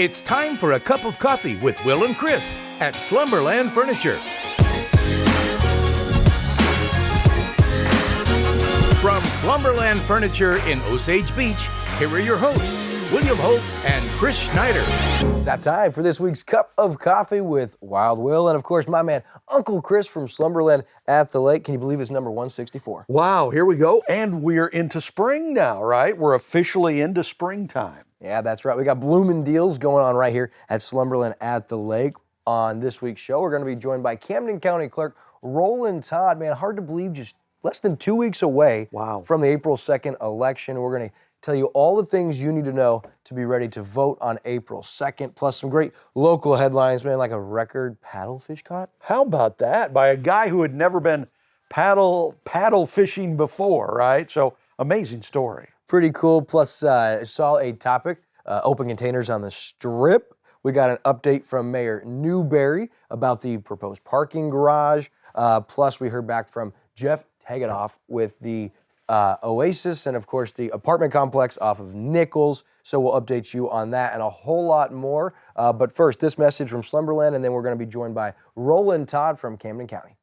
It's time for a cup of coffee with Will and Chris at Slumberland Furniture. From Slumberland Furniture in Osage Beach, here are your hosts, William Holtz and Chris Schneider. It's that time for this week's Cup of Coffee with Wild Will, and of course my man Uncle Chris from Slumberland at the Lake. Can you believe it's number 164? Wow, here we go, and we're into spring now, right? We're officially into springtime. Yeah, that's right. We got blooming deals going on right here at Slumberland at the Lake. On this week's show, we're going to be joined by Camden County Clerk Roland Todd. Man, hard to believe, just less than 2 weeks away from the April 2nd election. We're going to tell you all the things you need to know to be ready to vote on April 2nd, plus some great local headlines, man, like a record paddlefish caught. How about that? By a guy who had never been paddle fishing before, right? So, amazing story. Pretty cool. Plus, saw a topic, open containers on the Strip. We got an update from Mayor Newberry about the proposed parking garage. Plus, we heard back from Jeff Tegedoff with the Oasis and, of course, the apartment complex off of Nicholls. So we'll update you on that and a whole lot more. But first, this message from Slumberland, and then we're going to be joined by Roland Todd from Camden County.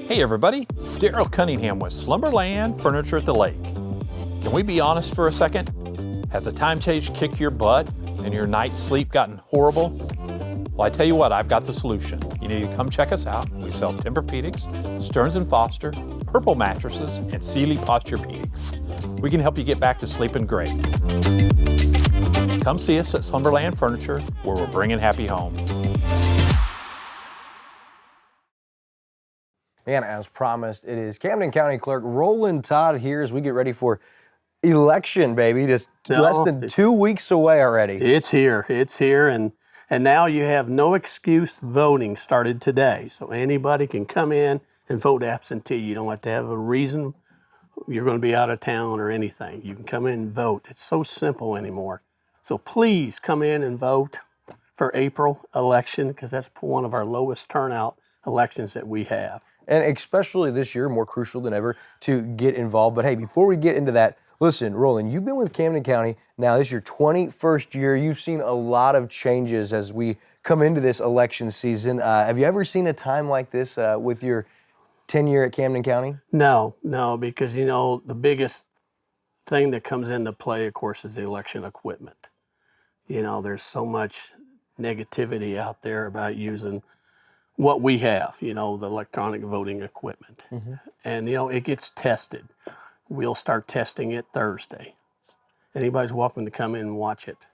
Hey everybody, Daryl Cunningham with Slumberland Furniture at the Lake. Can we be honest for a second? Has the time change kicked your butt and your night's sleep gotten horrible? Well, I tell you what, I've got the solution. You need to come check us out. We sell Tempur-Pedics, Stearns & Foster, Purple mattresses, and Sealy Posturepedics. We can help you get back to sleeping great. Come see us at Slumberland Furniture, where we're bringing happy home. And as promised, it is Camden County Clerk Roland Todd here as we get ready for election, baby. Just less than 2 weeks away already. It's here, and now you have no excuse. Voting started today, so anybody can come in and vote absentee. You don't have to have a reason you're going to be out of town or anything. You can come in and vote. It's so simple anymore. So please come in and vote for April election, because that's one of our lowest turnout elections that we have. And especially this year, more crucial than ever to get involved. But hey, before we get into that, listen, Roland, you've been with Camden County. Now, this is your 21st year. You've seen a lot of changes as we come into this election season. Have you ever seen a time like this with your tenure at Camden County? No, because, the biggest thing that comes into play, of course, is the election equipment. There's so much negativity out there about using what we have, the electronic voting equipment. Mm-hmm. And, it gets tested. We'll start testing it Thursday. Anybody's welcome to come in and watch it,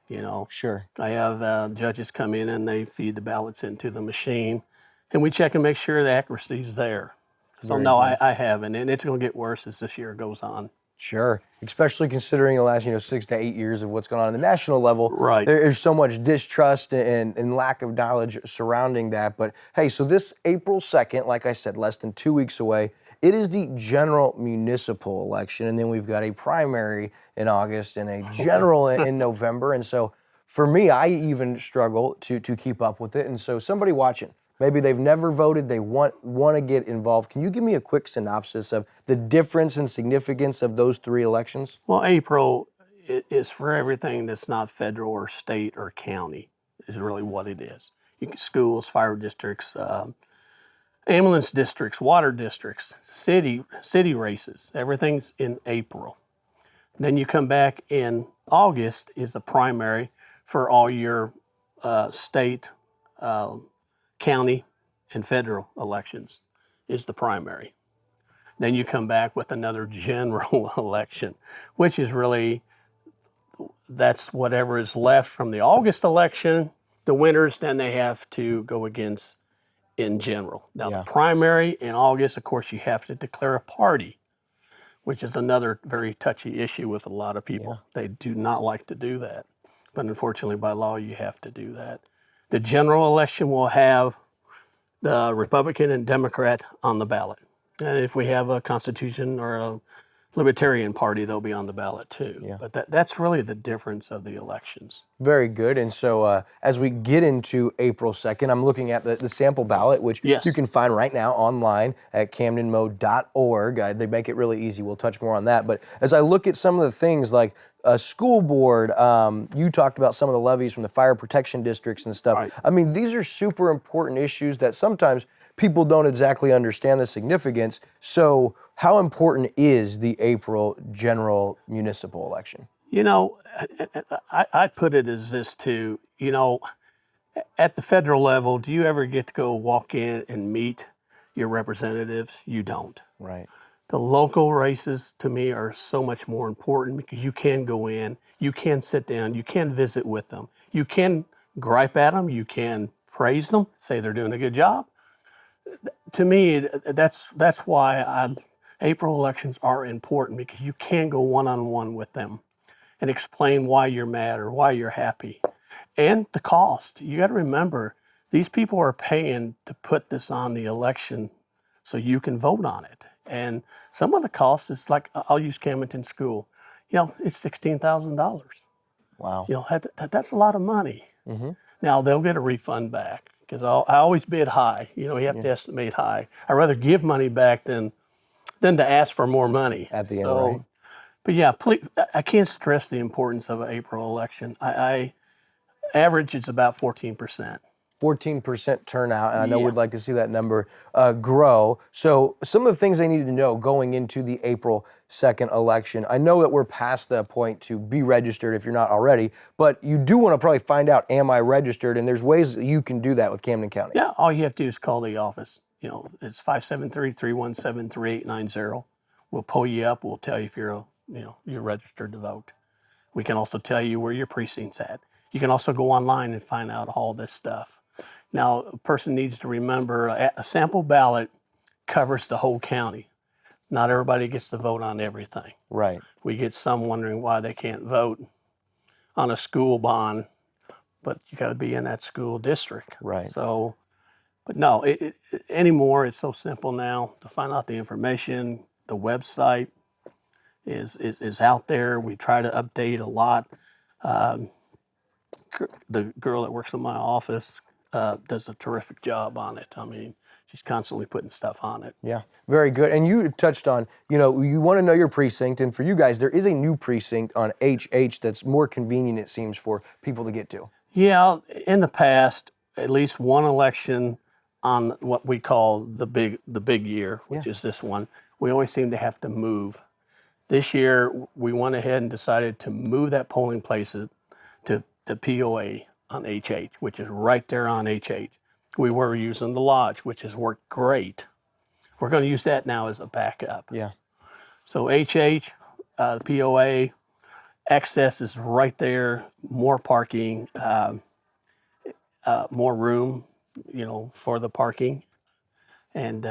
Sure. I have judges come in and they feed the ballots into the machine, and we check and make sure the accuracy is there. So, I haven't, and it's going to get worse as this year goes on. Sure, especially considering the last 6 to 8 years of what's going on at the national level. Right. There's so much distrust and lack of knowledge surrounding that. But hey, so this April 2nd, like I said, less than 2 weeks away, it is the general municipal election. And then we've got a primary in August and a general in November. And so for me, I even struggle to keep up with it. And so somebody watching, maybe they've never voted, they want to get involved. Can you give me a quick synopsis of the difference and significance of those three elections? Well, April is for everything that's not federal or state or county, is really what it is. Schools, fire districts, ambulance districts, water districts, city races, everything's in April. Then you come back in August is a primary for all your state, county, and federal elections is the primary. Then you come back with another general election, which is really, that's whatever is left from the August election. The winners, then they have to go against in general. Now, the primary in August, of course, you have to declare a party, which is another very touchy issue with a lot of people. They do not like to do that. But unfortunately, by law, you have to do that. The general election will have the Republican and Democrat on the ballot. And if we have a Constitution or a Libertarian Party, they'll be on the ballot too. Yeah. But that's really the difference of the elections. Very good. And so as we get into April 2nd, I'm looking at the sample ballot, which you can find right now online at camdenmo.org. They make it really easy. We'll touch more on that. But as I look at some of the things like school board. You talked about some of the levies from the fire protection districts and stuff. Right. I mean, these are super important issues that sometimes people don't exactly understand the significance. So how important is the April general municipal election? You know, I put it as this too. You know, at the federal level, do you ever get to go walk in and meet your representatives? You don't. Right. The local races to me are so much more important because you can go in, you can sit down, you can visit with them, you can gripe at them, you can praise them, say they're doing a good job. To me, that's why April elections are important, because you can go one-on-one with them and explain why you're mad or why you're happy. And the cost. You got to remember, these people are paying to put this on the election so you can vote on it. And some of the costs is like, I'll use Camdenton School. You know, it's $16,000. Wow. You know, that's a lot of money. Now, they'll get a refund back, because I always bid high. You know, you have to estimate high. I'd rather give money back than to ask for more money. At the end, right? But yeah, please, I can't stress the importance of an April election. I average it's about 14%. 14% turnout, and I know Yeah. we'd like to see that number grow. So some of the things they need to know going into the April 2nd election. I know that we're past the point to be registered if you're not already, but you do want to probably find out, am I registered? And there's ways that you can do that with Camden County. Yeah, all you have to do is call the office. You know, it's 573-317-3890. We'll pull you up. We'll tell you if you're registered to vote. We can also tell you where your precinct's at. You can also go online and find out all this stuff. Now, a person needs to remember a sample ballot covers the whole county. Not everybody gets to vote on everything. Right. We get some wondering why they can't vote on a school bond, but you got to be in that school district. Right. So, but no, anymore, it's so simple now to find out the information. The website is out there. We try to update a lot. The girl that works in my office does a terrific job on it. I mean, she's constantly putting stuff on it. Yeah, very good. And you touched on, you want to know your precinct. And for you guys, there is a new precinct on HH that's more convenient, it seems, for people to get to. Yeah, in the past, at least one election on what we call the big year, which is this one, we always seem to have to move. This year, we went ahead and decided to move that polling place to the POA on HH, which is right there on HH. We were using the lodge, which has worked great. We're going to use that now as a backup. Yeah. So HH, POA, access is right there, more parking, more room, for the parking. And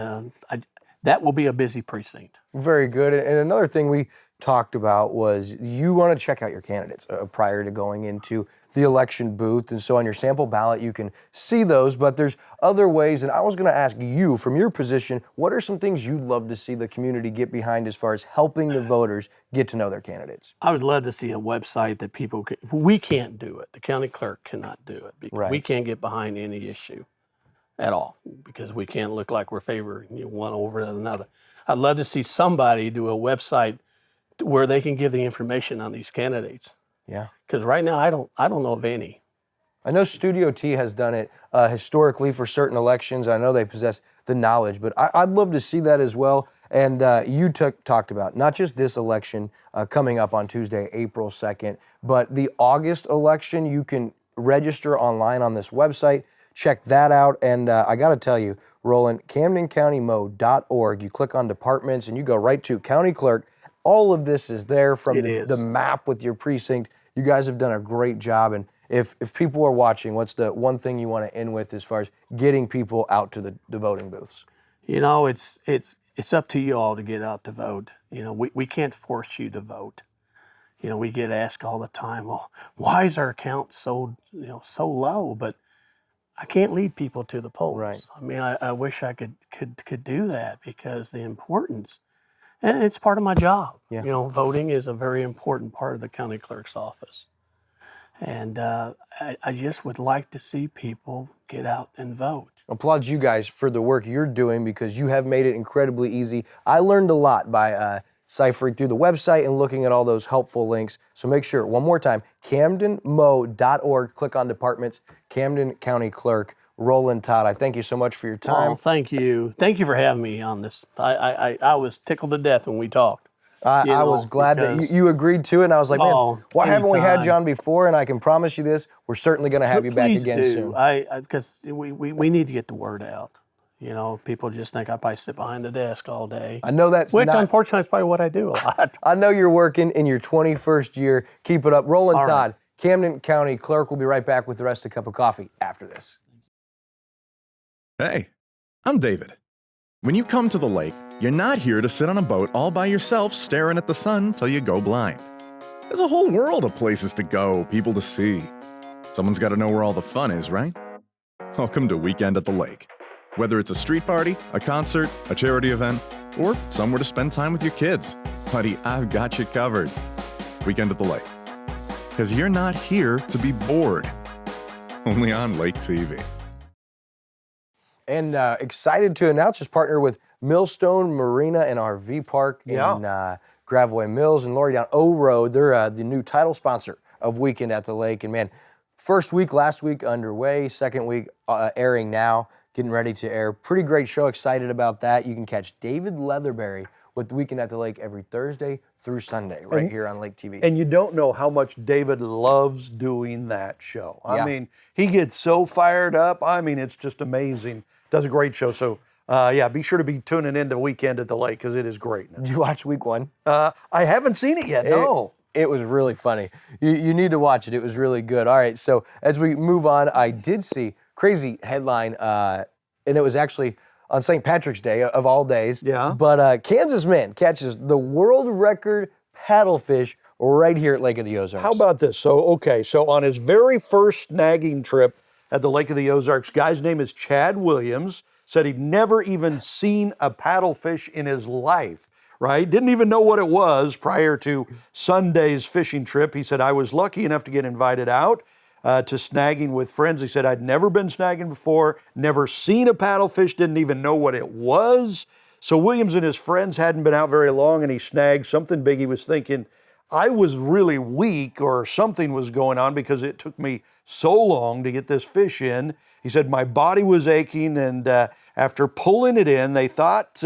that will be a busy precinct. Very good. And another thing we talked about was you want to check out your candidates prior to going into the election booth. And so on your sample ballot, you can see those, but there's other ways. And I was going to ask you, from your position, what are some things you'd love to see the community get behind as far as helping the voters get to know their candidates? I would love to see a website that people can, we can't do it. The county clerk cannot do it because Right. we can't get behind any issue at all because we can't look like we're favoring one over another. I'd love to see somebody do a website where they can give the information on these candidates. Yeah. Because right now, I don't know of any. I know Studio T has done it historically for certain elections. I know they possess the knowledge, but I'd love to see that as well. And you talked about not just this election coming up on Tuesday, April 2nd, but the August election. You can register online on this website. Check that out. And I got to tell you, Roland, CamdenCountyMo.org, you click on departments and you go right to County Clerk. All of this is there from the map with your precinct. You guys have done a great job. And if people are watching, what's the one thing you want to end with as far as getting people out to the voting booths? It's up to you all to get out to vote. We can't force you to vote. We get asked all the time, well, why is our count so low? But I can't lead people to the polls. Right. I mean, I wish I could do that because the importance, and it's part of my job. Yeah. Voting is a very important part of the county clerk's office. And I just would like to see people get out and vote. Applaud you guys for the work you're doing because you have made it incredibly easy. I learned a lot by ciphering through the website and looking at all those helpful links. So make sure, one more time, CamdenMo.org, click on departments, Camden County Clerk, Roland Todd. I thank you so much for your time. Oh, thank you. Thank you for having me on this. I was tickled to death when we talked. I was glad that you agreed to it, and I was like, man, why haven't we had John before? And I can promise you this, we're certainly going to have you back again soon. Because we need to get the word out. You know, people just think I probably sit behind the desk all day. I know that's Which, unfortunately, is probably what I do a lot. I know you're working in your 21st year. Keep it up. Roland Todd, Camden County Clerk. We'll be right back with the rest of Cup of Coffee after this. Hey, I'm David. When you come to the lake, you're not here to sit on a boat all by yourself staring at the sun till you go blind. There's a whole world of places to go, people to see. Someone's got to know where all the fun is, right? Welcome to Weekend at the Lake. Whether it's a street party, a concert, a charity event, or somewhere to spend time with your kids, buddy, I've got you covered. Weekend at the Lake. Because you're not here to be bored. Only on Lake TV. And excited to announce his partner with Millstone Marina and RV Park in Graveway Mills and Lori down O Road. They're the new title sponsor of Weekend at the Lake. And man, first week last week underway, second week airing now, getting ready to air. Pretty great show, excited about that. You can catch David Leatherberry with the Weekend at the Lake every Thursday through Sunday here on Lake TV. And you don't know how much David loves doing that show. I mean, he gets so fired up. I mean, it's just amazing. Does a great show. So, be sure to be tuning in to Weekend at the Lake because it is great. Did you watch week one? I haven't seen it yet, no. It was really funny. You need to watch it. It was really good. All right, so as we move on, I did see crazy headline, and it was actually on St. Patrick's Day of all days. Yeah. But Kansas man catches the world record paddlefish right here at Lake of the Ozarks. How about this? So on his very first snagging trip at the Lake of the Ozarks, guy's name is Chad Williams, said he'd never even seen a paddlefish in his life, right? Didn't even know what it was prior to Sunday's fishing trip. He said, I was lucky enough to get invited out to snagging with friends. He said, I'd never been snagging before, never seen a paddlefish, didn't even know what it was. So Williams and his friends hadn't been out very long, and he snagged something big. He was thinking, I was really weak or something was going on because it took me so long to get this fish in. He said, my body was aching, and after pulling it in, they thought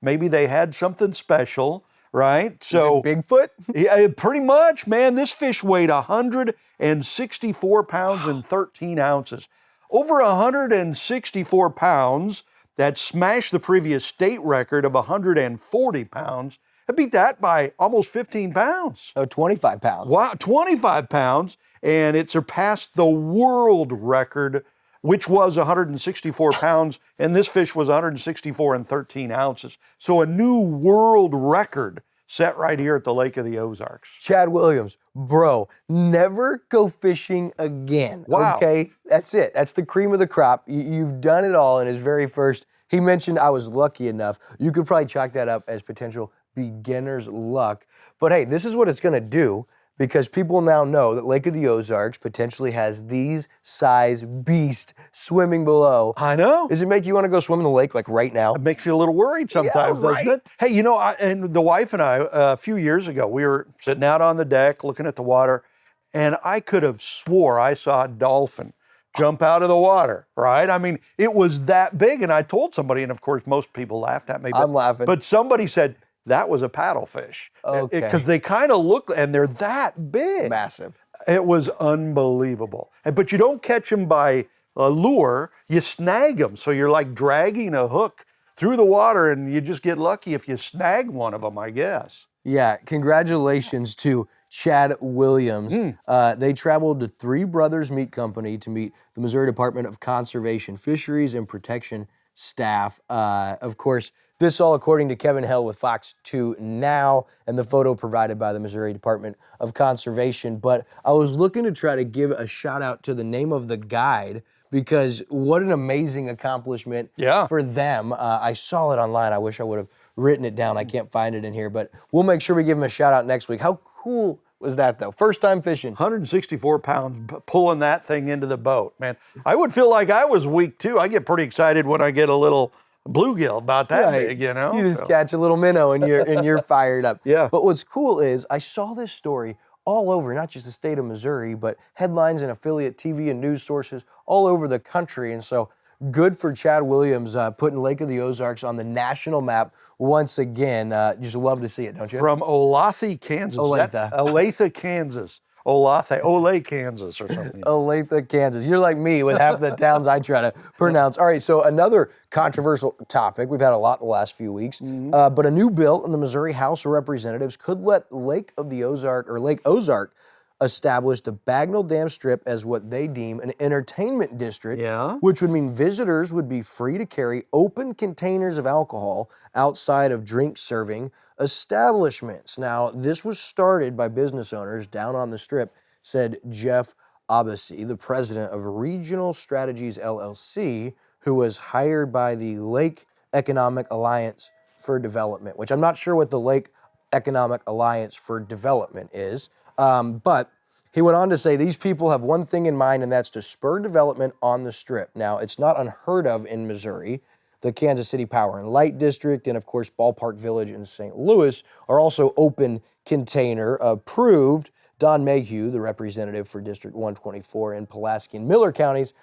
maybe they had something special, right? So Bigfoot? Yeah, pretty much, man. This fish weighed 164 pounds and 13 ounces. Over 164 pounds, that smashed the previous state record of 140 pounds. I beat that by almost 15 pounds. Oh, 25 pounds. Wow, 25 pounds, and it surpassed the world record, which was 164 pounds, and this fish was 164 and 13 ounces. So a new world record set right here at the Lake of the Ozarks. Chad Williams, bro, never go fishing again. Wow. Okay, that's it. That's the cream of the crop. You've done it all in his very first. He mentioned I was lucky enough. You could probably chalk that up as potential beginner's luck. But hey, this is what it's going to do, because people now know that Lake of the Ozarks potentially has these size beasts swimming below. I know. Does it make you want to go swim in the lake like right now? It makes you a little worried sometimes, doesn't it? Hey, you know, and the wife and I, a few years ago, we were sitting out on the deck looking at the water, and I could have swore I saw a dolphin jump out of the water, right? I mean, it was that big, and I told somebody, and of course, most people laughed at me. I'm laughing. But somebody said, that was a paddlefish. Okay. Because they kind of look, and they're that big. Massive. It was unbelievable. But you don't catch them by a lure, you snag them. So you're like dragging a hook through the water, and you just get lucky if you snag one of them, I guess. Yeah, congratulations to Chad Williams. They traveled to Three Brothers Meat Company to meet the Missouri Department of Conservation, Fisheries, and Protection staff. Of course, this all according to Kevin Hell with Fox 2 Now, and the photo provided by the Missouri Department of Conservation. But I was looking to try to give a shout out to the name of the guide, because what an amazing accomplishment for them. I saw it online. I wish I would have written it down. I can't find it in here, but we'll make sure we give them a shout out next week. How cool was that, though? First time fishing. 164 pounds pulling that thing into the boat, man. I would feel like I was weak too. I get pretty excited when I get a little bluegill about that Right. big, you know? You just So- catch a little minnow and you're fired up. Yeah. But what's cool is I saw this story all over, not just the state of Missouri, but headlines and affiliate TV and news sources all over the country. And so good for Chad Williams putting Lake of the Ozarks on the national map once again. Just love to see it, don't you? From Olathe, Kansas. Olathe. Olathe, Kansas. Olathe, Ole, Kansas or something. Olathe, Kansas. You're like me with half the towns I try to pronounce. All right, so another controversial topic. We've had a lot the last few weeks, but a new bill in the Missouri House of Representatives could let Lake Ozark establish the Bagnell Dam Strip as what they deem an entertainment district, Yeah. which would mean visitors would be free to carry open containers of alcohol outside of drink serving establishments. Now, this was started by business owners down on the Strip, said Jeff Abbasi, the president of Regional Strategies LLC, who was hired by the Lake Economic Alliance for Development, which I'm not sure what the Lake Economic Alliance for Development is, but he went on to say these people have one thing in mind, and that's to spur development on the Strip. Now, it's not unheard of in Missouri. The Kansas City Power and Light District and, of course, Ballpark Village in St. Louis are also open container approved. Don Mayhew, the representative for District 124 in Pulaski and Miller counties,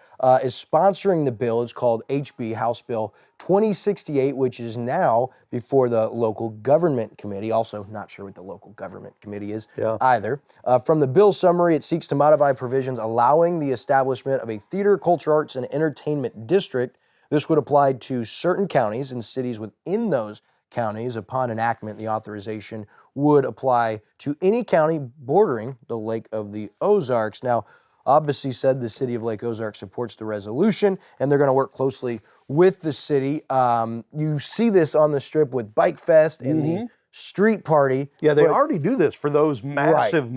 is sponsoring the bill. It's called HB House Bill 2068, which is now before the Local Government Committee. Also, not sure what the Local Government Committee is either. From the bill summary, it seeks to modify provisions allowing the establishment of a theater, culture, arts, and entertainment district. This would apply to certain counties and cities within those counties. Upon enactment, the authorization would apply to any county bordering the Lake of the Ozarks. Now, Abbasi said the city of Lake Ozark supports the resolution, and they're going to work closely with the city. You see this on the Strip with Bike Fest and the street party. Yeah, they but- already do this for those massive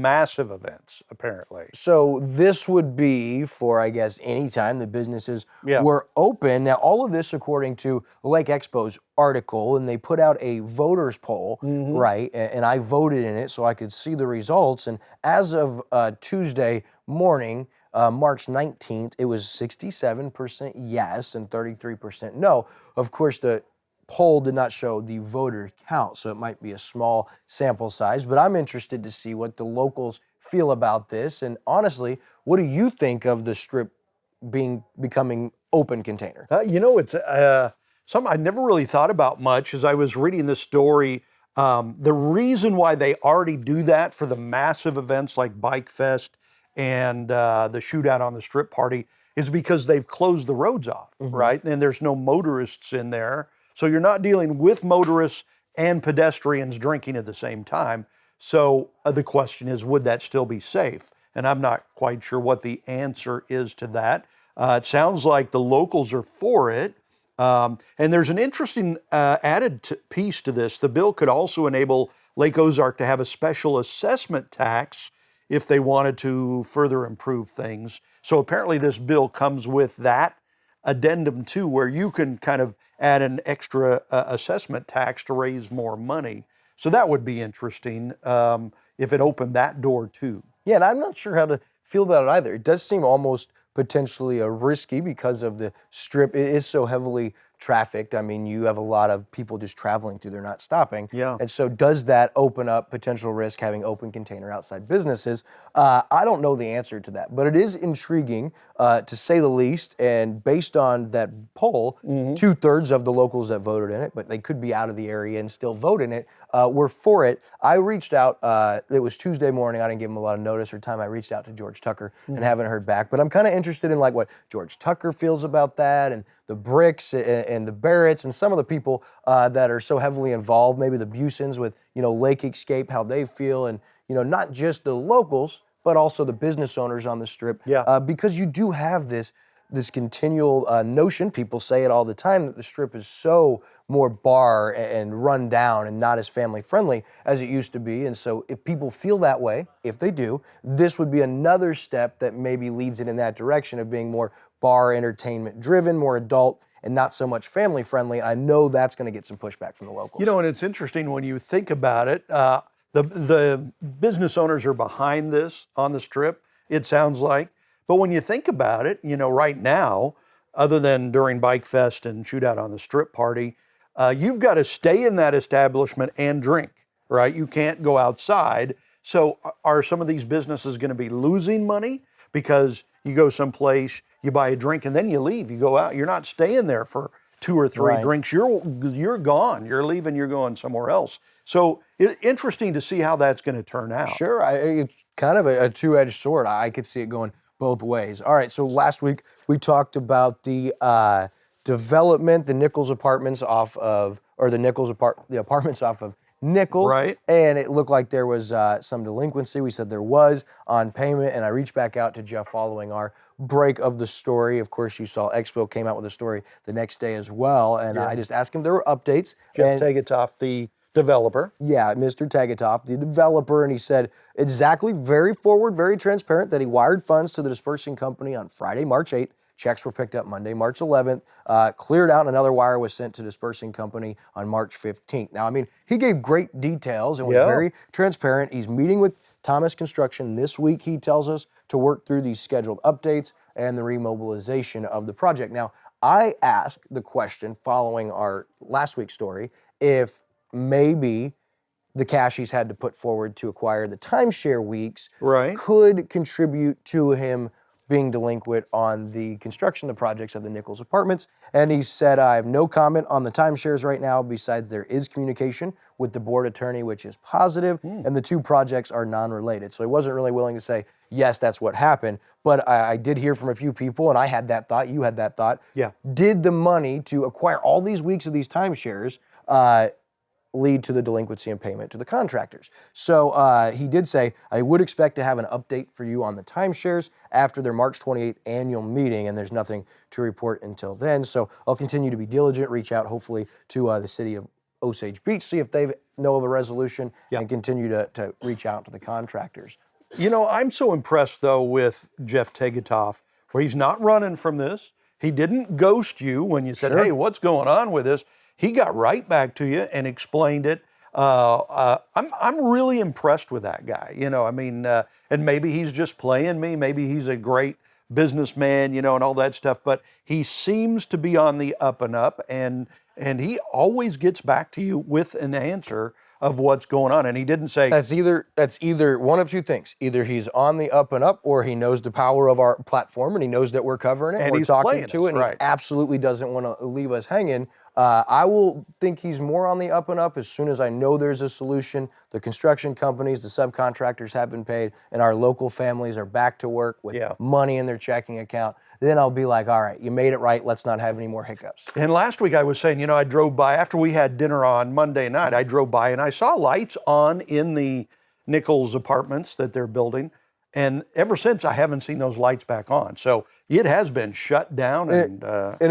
events, apparently. So this would be for, I guess, any time the businesses Yeah. were open. Now, all of this according to Lake Expo's article, and they put out a voters poll, right? And I voted in it so I could see the results. And as of Tuesday morning, March 19th, it was 67% yes and 33% no. Of course, the poll did not show the voter count, so it might be a small sample size, but I'm interested to see what the locals feel about this. And honestly, what do you think of the Strip becoming open container? It's something I never really thought about much as I was reading this story. The reason why they already do that for the massive events like Bike Fest and the shootout on the Strip party is because they've closed the roads off, right? And there's no motorists in there. So you're not dealing with motorists and pedestrians drinking at the same time. So the question is, would that still be safe? And I'm not quite sure what the answer is to that. It sounds like the locals are for it. And there's an interesting added piece to this. The bill could also enable Lake Ozark to have a special assessment tax if they wanted to further improve things. So apparently this bill comes with that addendum too, where you can kind of add an extra assessment tax to raise more money. So that would be interesting if it opened that door too. Yeah, and I'm not sure how to feel about it either. It does seem almost potentially risky because of the Strip. It is so heavily trafficked. I mean, you have a lot of people just traveling through, they're not stopping. Yeah. And so does that open up potential risk having open container outside businesses? I don't know the answer to that, but it is intriguing to say the least. And based on that poll, 2/3 of the locals that voted in it, but they could be out of the area and still vote in it, were for it. I reached out, it was Tuesday morning, I didn't give them a lot of notice or time. I reached out to George Tucker and haven't heard back, but I'm kind of interested in like what George Tucker feels about that, and the Bricks and the Barretts and some of the people that are so heavily involved, maybe the Busons with, Lake Escape, how they feel, and, not just the locals, but also the business owners on the Strip. Yeah. Because you do have this continual notion, people say it all the time, that the Strip is so more bar and run down and not as family friendly as it used to be. And so if people feel that way, if they do, this would be another step that maybe leads it in that direction of being more bar entertainment driven, more adult, and not so much family friendly. I know that's going to get some pushback from the locals. And it's interesting when you think about it, the business owners are behind this on the Strip, it sounds like. But when you think about it, right now, other than during Bike Fest and Shootout on the Strip party, you've got to stay in that establishment and drink, right? You can't go outside. So are some of these businesses going to be losing money because you go someplace, you buy a drink, and then you leave, you go out, you're not staying there for 2 or 3 drinks, you're gone, you're leaving, you're going somewhere else. So interesting to see how that's going to turn out. Sure, it's kind of a two-edged sword. I could see it going both ways. All right, so last week we talked about the development, the Nicholls apartments off of, or the apartments off of Nicholls. Right. And it looked like there was some delinquency. We said there was on payment, and I reached back out to Jeff following our break of the story. Of course, you saw Expo came out with a story the next day as well, and I just asked him if there were updates. Jeff Tegetoff, the developer. Yeah, Mr. Tegetoff, the developer, and he said exactly, very forward, very transparent, that he wired funds to the dispersing company on Friday, March 8th. Checks were picked up Monday, March 11th, cleared out, and another wire was sent to dispersing company on March 15th. Now, I mean, he gave great details and was very transparent. He's meeting with Thomas Construction this week, he tells us, to work through these scheduled updates and the remobilization of the project. Now, I asked the question following our last week's story if maybe the cash he's had to put forward to acquire the timeshare weeks could contribute to him being delinquent on the construction of the projects of the Nicholls apartments. And he said, I have no comment on the timeshares right now, besides there is communication with the board attorney, which is positive, and the 2 projects are non-related. So he wasn't really willing to say, yes, that's what happened. But I did hear from a few people, and I had that thought, you had that thought. Yeah. Did the money to acquire all these weeks of these timeshares lead to the delinquency and payment to the contractors? So he did say, I would expect to have an update for you on the timeshares after their March 28th annual meeting, and there's nothing to report until then. So I'll continue to be diligent, reach out hopefully to the city of Osage Beach, see if they know of a resolution, and continue to reach out to the contractors. You know, I'm so impressed, though, with Jeff Tegetoff, where he's not running from this. He didn't ghost you when you said, hey, what's going on with this? He got right back to you and explained it. I'm really impressed with that guy. You know, I mean, and maybe he's just playing me. Maybe he's a great businessman, you know, and all that stuff. But he seems to be on the up and up, and he always gets back to you with an answer of what's going on. And he didn't say that's either one of 2 things. Either he's on the up and up, or he knows the power of our platform and he knows that we're covering it and we're talking to it, and he absolutely doesn't want to leave us hanging. I will think he's more on the up and up as soon as I know there's a solution. The construction companies, the subcontractors have been paid, and our local families are back to work with money in their checking account. Then I'll be like, all right, you made it right. Let's not have any more hiccups. And last week I was saying, you know, I drove by after we had dinner on Monday night. I drove by and I saw lights on in the Nicholls apartments that they're building. And ever since, I haven't seen those lights back on. So it has been shut down. And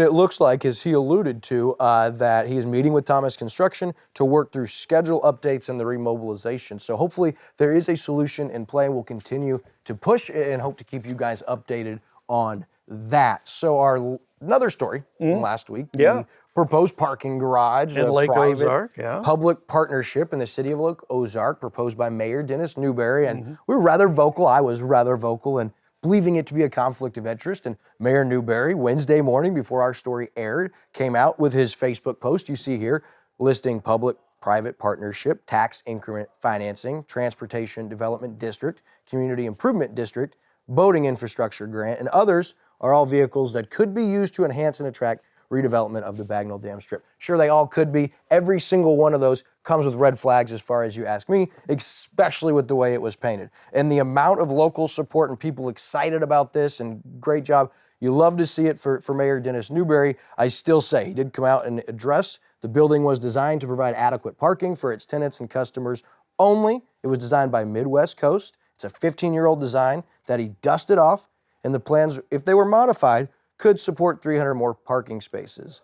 it looks like, as he alluded to, that he is meeting with Thomas Construction to work through schedule updates and the remobilization. So hopefully there is a solution in play. We'll continue to push and hope to keep you guys updated on that. So another story from last week, the proposed parking garage, in Lake Ozark, public partnership in the city of Lake Ozark, proposed by Mayor Dennis Newberry. And we were rather vocal. I was rather vocal in believing it to be a conflict of interest. And Mayor Newberry, Wednesday morning before our story aired, came out with his Facebook post you see here, listing public-private partnership, tax increment financing, transportation development district, community improvement district, boating infrastructure grant, and others are all vehicles that could be used to enhance and attract redevelopment of the Bagnell Dam Strip. Sure, they all could be. Every single one of those comes with red flags as far as you ask me, especially with the way it was painted. And the amount of local support and people excited about this, and great job. You love to see it for Mayor Dennis Newberry. I still say he did come out and address the building was designed to provide adequate parking for its tenants and customers only. It was designed by Midwest Coast. It's a 15-year-old design that he dusted off, and the plans, if they were modified, could support 300 more parking spaces.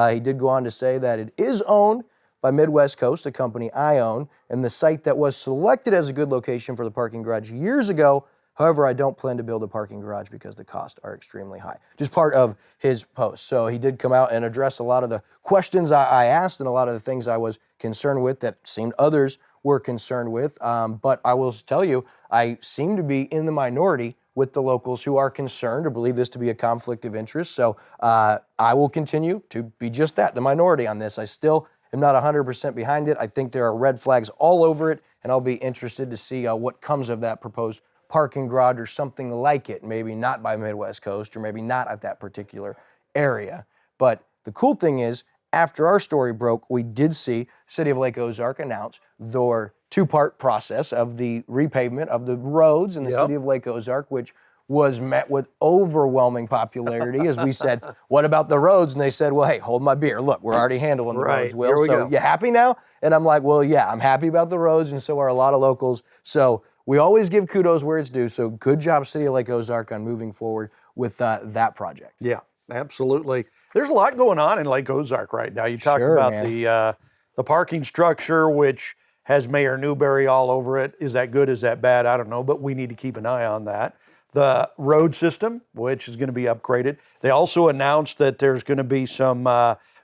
He did go on to say that it is owned by Midwest Coast, a company I own, and the site that was selected as a good location for the parking garage years ago. However, I don't plan to build a parking garage because the costs are extremely high. Just part of his post. So he did come out and address a lot of the questions I asked and a lot of the things I was concerned with that seemed others were concerned with. But I will tell you, I seem to be in the minority with the locals who are concerned or believe this to be a conflict of interest. So I will continue to be just that, the minority on this. I still am not 100% behind it. I think there are red flags all over it, and I'll be interested to see what comes of that proposed parking garage or something like it, maybe not by Midwest Coast or maybe not at that particular area. But the cool thing is, after our story broke, we did see City of Lake Ozark announce their two-part process of the repavement of the roads in the City of Lake Ozark, which was met with overwhelming popularity as we said, what about the roads? And they said, well, hey, hold my beer. Look, we're already handling the roads, Will. Here we So go. you happy now? And I'm like, well, yeah, I'm happy about the roads, and so are a lot of locals. So we always give kudos where it's due. So good job, City of Lake Ozark, on moving forward with that project. Yeah, absolutely. There's a lot going on in Lake Ozark right now. You talked Sure, about man. the parking structure, which has Mayor Newberry all over it. Is that good? Is that bad? I don't know, but we need to keep an eye on that. The road system, which is going to be upgraded. They also announced that there's going to be some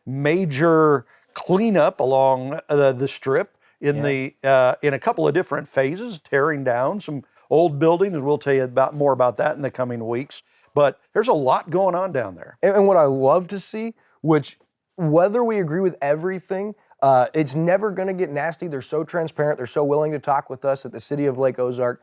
major cleanup along the strip in in a couple of different phases, tearing down some old buildings, and we'll tell you more about that in the coming weeks. But there's a lot going on down there. And what I love to see, which whether we agree with everything, it's never going to get nasty. They're so transparent. They're so willing to talk with us at the City of Lake Ozark.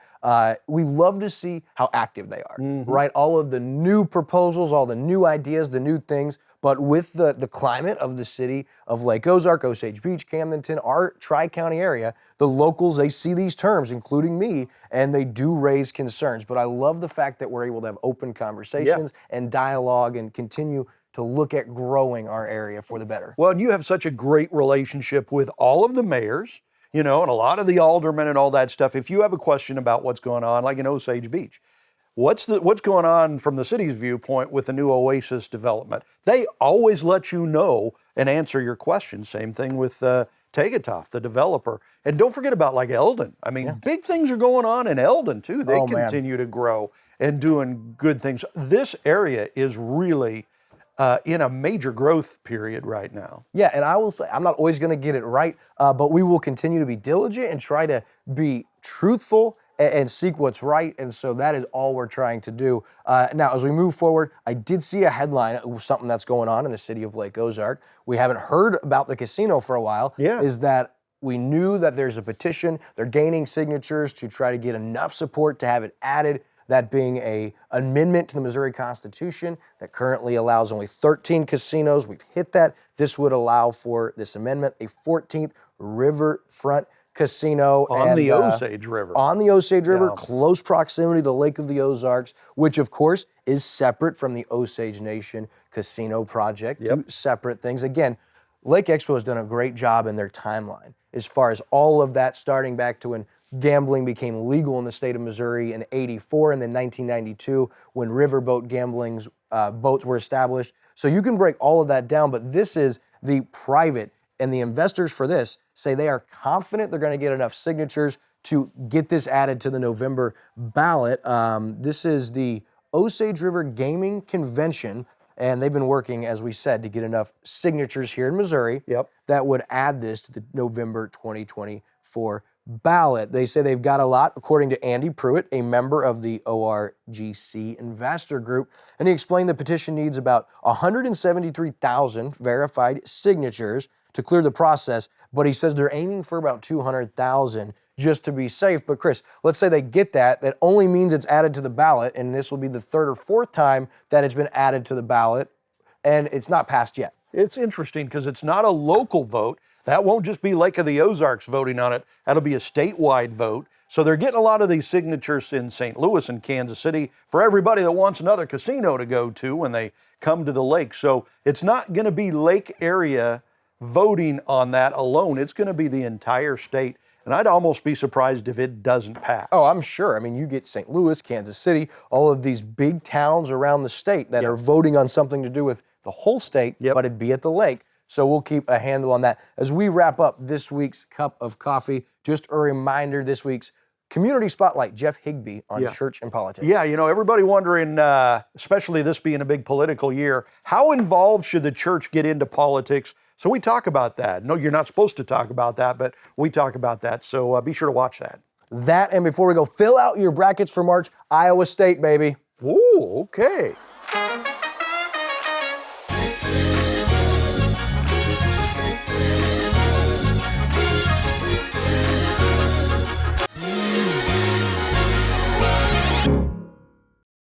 We love to see how active they are, right? All of the new proposals, all the new ideas, the new things. But with the climate of the City of Lake Ozark, Osage Beach, Camdenton, our Tri-County area, the locals, they see these terms, including me, and they do raise concerns. But I love the fact that we're able to have open conversations and dialogue and continue to look at growing our area for the better. Well, and you have such a great relationship with all of the mayors, and a lot of the aldermen and all that stuff. If you have a question about what's going on, like in Osage Beach, what's going on from the city's viewpoint with the new Oasis development? They always let you know and answer your questions. Same thing with Tegetoff, the developer. And don't forget about like Eldon. I mean, big things are going on in Eldon too. They continue to grow and doing good things. This area is really in a major growth period right now. Yeah, and I will say, I'm not always going to get it right, but we will continue to be diligent and try to be truthful and seek what's right, and so that is all we're trying to do. Now, as we move forward, I did see a headline, something that's going on in the City of Lake Ozark. We haven't heard about the casino for a while, is that we knew that there's a petition. They're gaining signatures to try to get enough support to have it added, that being an amendment to the Missouri Constitution that currently allows only 13 casinos. We've hit that. This would allow for this amendment, a 14th riverfront casino. On the Osage River. On the Osage River, close proximity to the Lake of the Ozarks, which of course is separate from the Osage Nation Casino Project. Two separate things. Again, Lake Expo has done a great job in their timeline as far as all of that starting back to when gambling became legal in the state of Missouri in '84 and then 1992 when riverboat gambling's boats were established. So you can break all of that down, but this is the private, and the investors for this say they are confident they're going to get enough signatures to get this added to the November ballot. This is the Osage River Gaming Convention, and they've been working, as we said, to get enough signatures here in Missouri that would add this to the November 2024 ballot. They say they've got a lot, according to Andy Pruitt, a member of the ORGC investor group, and he explained the petition needs about 173,000 verified signatures to clear the process, but he says they're aiming for about 200,000 just to be safe. But Chris, let's say they get that. That only means it's added to the ballot, and this will be the third or fourth time that it's been added to the ballot, and it's not passed yet. It's interesting because it's not a local vote. That won't just be Lake of the Ozarks voting on it. That'll be a statewide vote. So they're getting a lot of these signatures in St. Louis and Kansas City for everybody that wants another casino to go to when they come to the lake. So it's not going to be lake area voting on that alone. It's going to be the entire state. And I'd almost be surprised if it doesn't pass. Oh, I'm sure. I mean, you get St. Louis, Kansas City, all of these big towns around the state that are voting on something to do with the whole state, but it'd be at the lake. So we'll keep a handle on that. As we wrap up this week's Cup of Coffee, just a reminder, this week's Community Spotlight, Jeff Higbee on church and politics. Yeah, everybody wondering, especially this being a big political year, how involved should the church get into politics? So we talk about that. No, you're not supposed to talk about that, but we talk about that. So be sure to watch that. That, and before we go, fill out your brackets for March, Iowa State, baby. Ooh, okay.